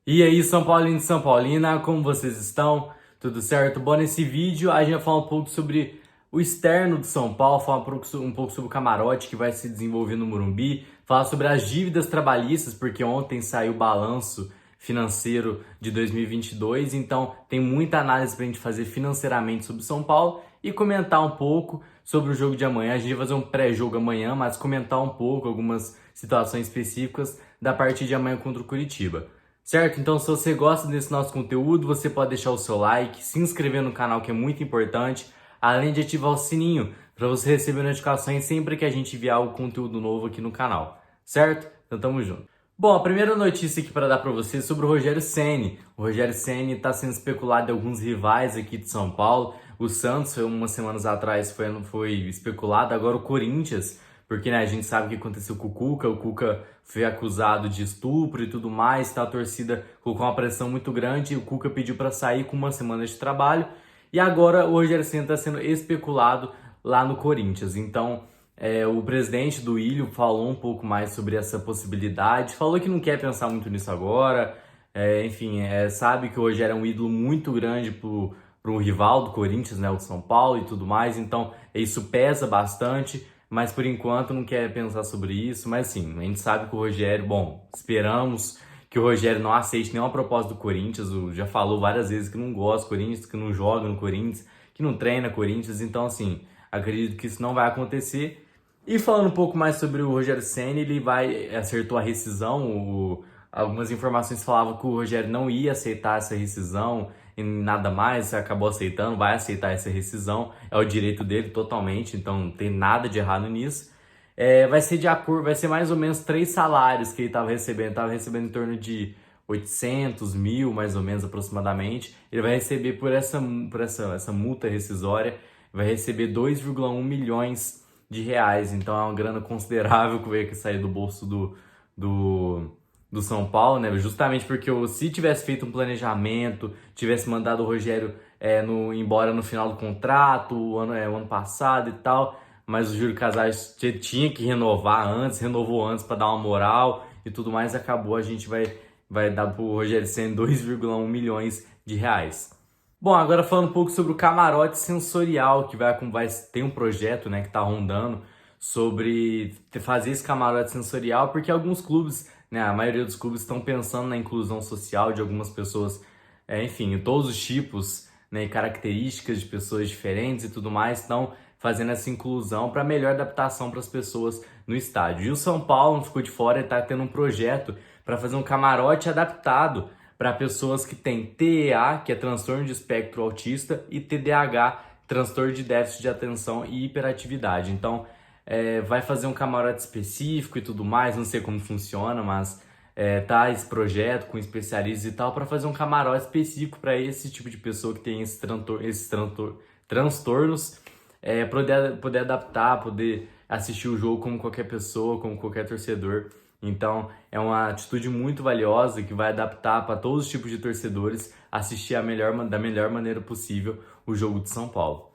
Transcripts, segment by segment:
E aí, São Paulino e São Paulina, como vocês estão? Tudo certo? Bom, nesse vídeo a gente vai falar um pouco sobre o externo de São Paulo, falar um pouco sobre o camarote que vai se desenvolver no Morumbi, falar sobre as dívidas trabalhistas, porque ontem saiu o balanço financeiro de 2022, então tem muita análise para a gente fazer financeiramente sobre São Paulo e comentar um pouco sobre o jogo de amanhã. A gente vai fazer um pré-jogo amanhã, mas comentar um pouco algumas situações específicas da partida de amanhã contra o Curitiba. Certo? Então, se você gosta desse nosso conteúdo, você pode deixar o seu like, se inscrever no canal, que é muito importante, além de ativar o sininho para você receber notificações sempre que a gente enviar o conteúdo novo aqui no canal. Certo? Então, tamo junto. Bom, a primeira notícia aqui para dar para você é sobre o Rogério Ceni. O Rogério Ceni está sendo especulado em alguns rivais aqui de São Paulo. O Santos, umas semanas atrás, foi especulado. Agora o Corinthians, porque né, a gente sabe o que aconteceu com o Cuca foi acusado de estupro e tudo mais, tá? A torcida colocou uma pressão muito grande, o Cuca pediu para sair com uma semana de trabalho, e agora o Rogério Ceni está sendo especulado lá no Corinthians. Então, o presidente do Ilho falou um pouco mais sobre essa possibilidade, falou que não quer pensar muito nisso agora, enfim, sabe que o Rogério é um ídolo muito grande para o rival do Corinthians, né, o de São Paulo e tudo mais, então isso pesa bastante, mas por enquanto não quer pensar sobre isso. Mas sim, a gente sabe que o Rogério, bom, esperamos que o Rogério não aceite nenhuma proposta do Corinthians. Já falou várias vezes que não gosta do Corinthians, que não joga no Corinthians, que não treina Corinthians. Então, assim, acredito que isso não vai acontecer. E falando um pouco mais sobre o Rogério Ceni, ele acertou a rescisão. Algumas informações falavam que o Rogério não ia aceitar essa rescisão e nada mais, acabou aceitando, vai aceitar essa rescisão, é o direito dele totalmente, então não tem nada de errado nisso. Vai ser de acordo, vai ser mais ou menos 3 salários que ele estava recebendo em torno de 800 mil, mais ou menos aproximadamente. Ele vai receber essa multa rescisória, vai receber 2,1 milhões de reais, então é uma grana considerável que vai sair do bolso do, do São Paulo, né? Justamente porque se tivesse feito um planejamento, tivesse mandado o Rogério embora no final do contrato, o ano passado e tal, mas o Júlio Casares tinha que renovar antes, renovou antes para dar uma moral e tudo mais, acabou, a gente vai dar pro Rogério Ceni 2,1 milhões de reais. Bom, agora falando um pouco sobre o camarote sensorial, que tem um projeto, né, que está rondando sobre fazer esse camarote sensorial, porque alguns clubes, né, a maioria dos clubes estão pensando na inclusão social de algumas pessoas, enfim, todos os tipos, né, e características de pessoas diferentes e tudo mais, estão fazendo essa inclusão para melhor adaptação para as pessoas no estádio. E o São Paulo não ficou de fora e está tendo um projeto para fazer um camarote adaptado para pessoas que têm TEA, que é transtorno de espectro autista, e TDAH, transtorno de déficit de atenção e hiperatividade. Então, vai fazer um camarote específico e tudo mais, não sei como funciona, mas tá esse projeto com especialistas e tal para fazer um camarote específico para esse tipo de pessoa que tem esses transtornos, poder adaptar, poder assistir o jogo como qualquer pessoa, como qualquer torcedor. Então, é uma atitude muito valiosa que vai adaptar para todos os tipos de torcedores assistir da melhor maneira possível o jogo de São Paulo.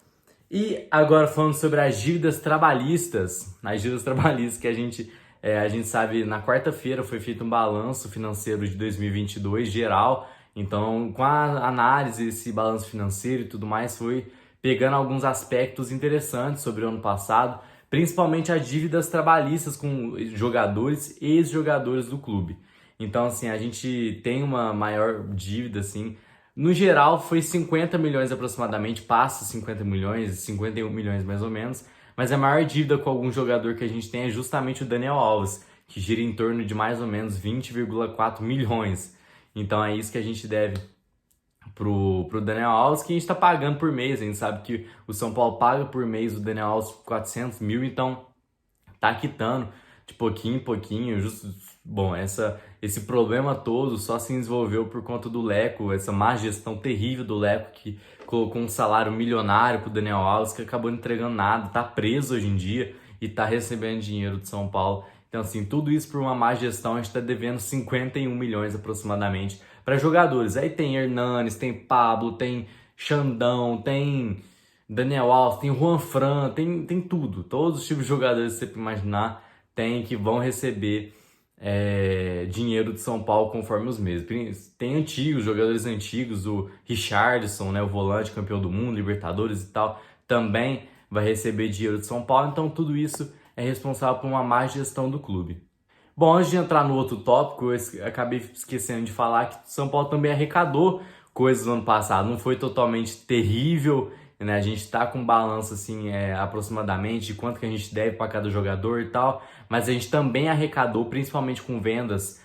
E agora falando sobre as dívidas trabalhistas que a gente sabe, na quarta-feira foi feito um balanço financeiro de 2022 geral, então com a análise desse balanço financeiro e tudo mais, foi pegando alguns aspectos interessantes sobre o ano passado, principalmente as dívidas trabalhistas com jogadores e ex-jogadores do clube. Então, assim, a gente tem uma maior dívida, assim, no geral, foi 50 milhões aproximadamente, passa 50 milhões, 51 milhões mais ou menos. Mas a maior dívida com algum jogador que a gente tem é justamente o Daniel Alves, que gira em torno de mais ou menos 20,4 milhões. Então é isso que a gente deve pro Daniel Alves, que a gente está pagando por mês. A gente sabe que o São Paulo paga por mês o Daniel Alves 400 mil, então tá quitando de pouquinho em pouquinho. Bom, esse problema todo só se desenvolveu por conta do Leco, essa má gestão terrível do Leco, que colocou um salário milionário pro Daniel Alves, que acabou não entregando nada, tá preso hoje em dia e tá recebendo dinheiro de São Paulo. Então, assim, tudo isso por uma má gestão, a gente tá devendo 51 milhões aproximadamente para jogadores. Aí tem Hernanes, tem Pablo, tem Xandão, tem Daniel Alves, tem Juan Fran, tem tudo. Todos os tipos de jogadores que você imaginar tem que vão receber dinheiro de São Paulo conforme os meses. Tem antigos, jogadores antigos, o Richarlison, né, o volante campeão do mundo, Libertadores e tal, também vai receber dinheiro de São Paulo, então tudo isso é responsável por uma má gestão do clube. Bom, antes de entrar no outro tópico, eu acabei esquecendo de falar que São Paulo também arrecadou coisas no ano passado. Não foi totalmente terrível, né? A gente tá com um balanço assim, aproximadamente de quanto que a gente deve para cada jogador e tal, mas a gente também arrecadou, principalmente com vendas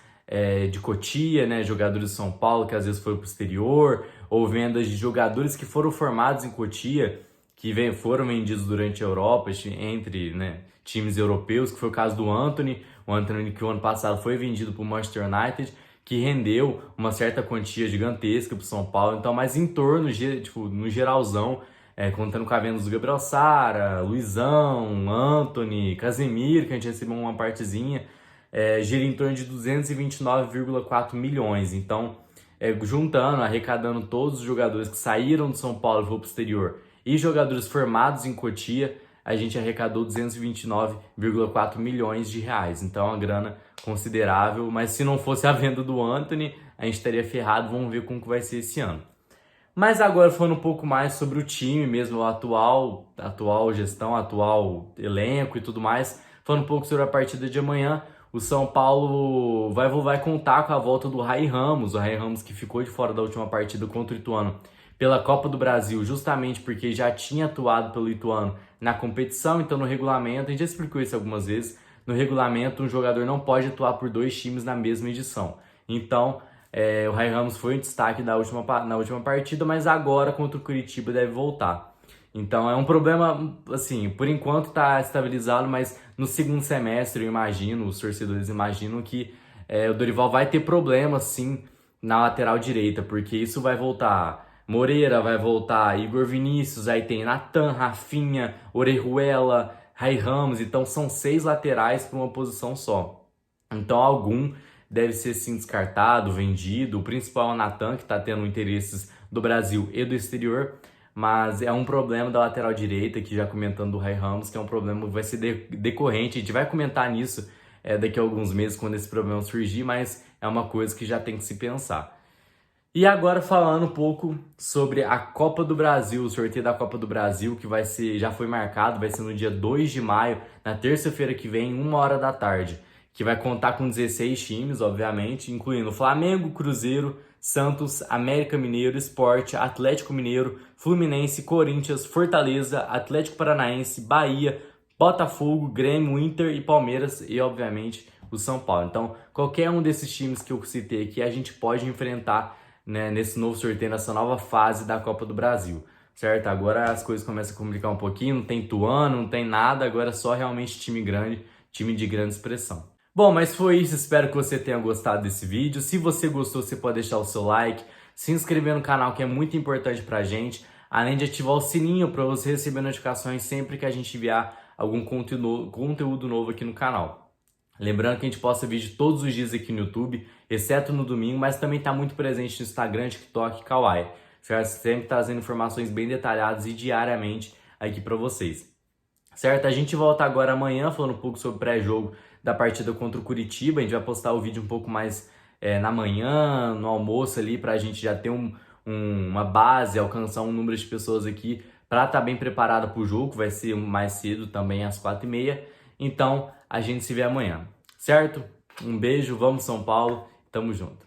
de Cotia, né? Jogadores de São Paulo que às vezes foram pro exterior, ou vendas de jogadores que foram formados em Cotia, que foram vendidos durante a Europa, entre, né, times europeus, que foi o caso do Antony. O Antony, que o ano passado foi vendido para o Manchester United, que rendeu uma certa quantia gigantesca para o São Paulo. Então, mas em torno, tipo, no geralzão, contando com a venda do Gabriel Sara, Luizão, Antony, Casemiro, que a gente recebeu uma partezinha, gira em torno de 229,4 milhões. Então, juntando, arrecadando todos os jogadores que saíram do São Paulo e foram para o exterior e jogadores formados em Cotia, a gente arrecadou 229,4 milhões de reais. Então, é uma grana considerável, mas se não fosse a venda do Antony, a gente estaria ferrado. Vamos ver como que vai ser esse ano. Mas agora falando um pouco mais sobre o time mesmo, a atual gestão, atual elenco e tudo mais, falando um pouco sobre a partida de amanhã, o São Paulo vai contar com a volta do Ray Ramos, o Ray Ramos que ficou de fora da última partida contra o Ituano pela Copa do Brasil, justamente porque já tinha atuado pelo Ituano na competição. Então no regulamento, a gente já explicou isso algumas vezes, no regulamento um jogador não pode atuar por dois times na mesma edição. Então o Ray Ramos foi um destaque na última partida, mas agora contra o Curitiba deve voltar. Então é um problema, assim, por enquanto está estabilizado, mas no segundo semestre eu imagino, os torcedores imaginam que o Dorival vai ter problemas sim na lateral direita, porque isso vai voltar Moreira, vai voltar Igor Vinícius, aí tem Natan, Rafinha, Orejuela, Ray Ramos, então são 6 laterais para uma posição só. Então algum deve ser sim descartado, vendido. O principal é o Natan, que está tendo interesses do Brasil e do exterior, mas é um problema da lateral direita, que já comentando do Ray Ramos, que é um problema que vai ser decorrente. A gente vai comentar nisso daqui a alguns meses, quando esse problema surgir, mas é uma coisa que já tem que se pensar. E agora falando um pouco sobre a Copa do Brasil, o sorteio da Copa do Brasil, que já foi marcado, vai ser no dia 2 de maio, na terça-feira que vem, 1h da tarde, que vai contar com 16 times, obviamente, incluindo Flamengo, Cruzeiro, Santos, América Mineiro, Sport, Atlético Mineiro, Fluminense, Corinthians, Fortaleza, Atlético Paranaense, Bahia, Botafogo, Grêmio, Inter e Palmeiras e, obviamente, o São Paulo. Então, qualquer um desses times que eu citei aqui, a gente pode enfrentar, né, nesse novo sorteio, nessa nova fase da Copa do Brasil, certo? Agora as coisas começam a complicar um pouquinho, não tem Ituano, não tem nada, agora é só realmente time grande, time de grande expressão. Bom, mas foi isso, espero que você tenha gostado desse vídeo. Se você gostou, você pode deixar o seu like, se inscrever no canal, que é muito importante pra gente, além de ativar o sininho para você receber notificações sempre que a gente enviar algum conteúdo novo aqui no canal. Lembrando que a gente posta vídeo todos os dias aqui no YouTube, exceto no domingo, mas também está muito presente no Instagram, TikTok e Kawaii, certo? Sempre trazendo informações bem detalhadas e diariamente aqui para vocês, certo? A gente volta agora amanhã falando um pouco sobre o pré-jogo da partida contra o Curitiba. A gente vai postar o vídeo um pouco mais na manhã, no almoço ali, para a gente já ter uma base, alcançar um número de pessoas aqui para estar bem preparada para o jogo, vai ser mais cedo também, às 4h30. Então, a gente se vê amanhã, certo? Um beijo, vamos São Paulo, tamo junto.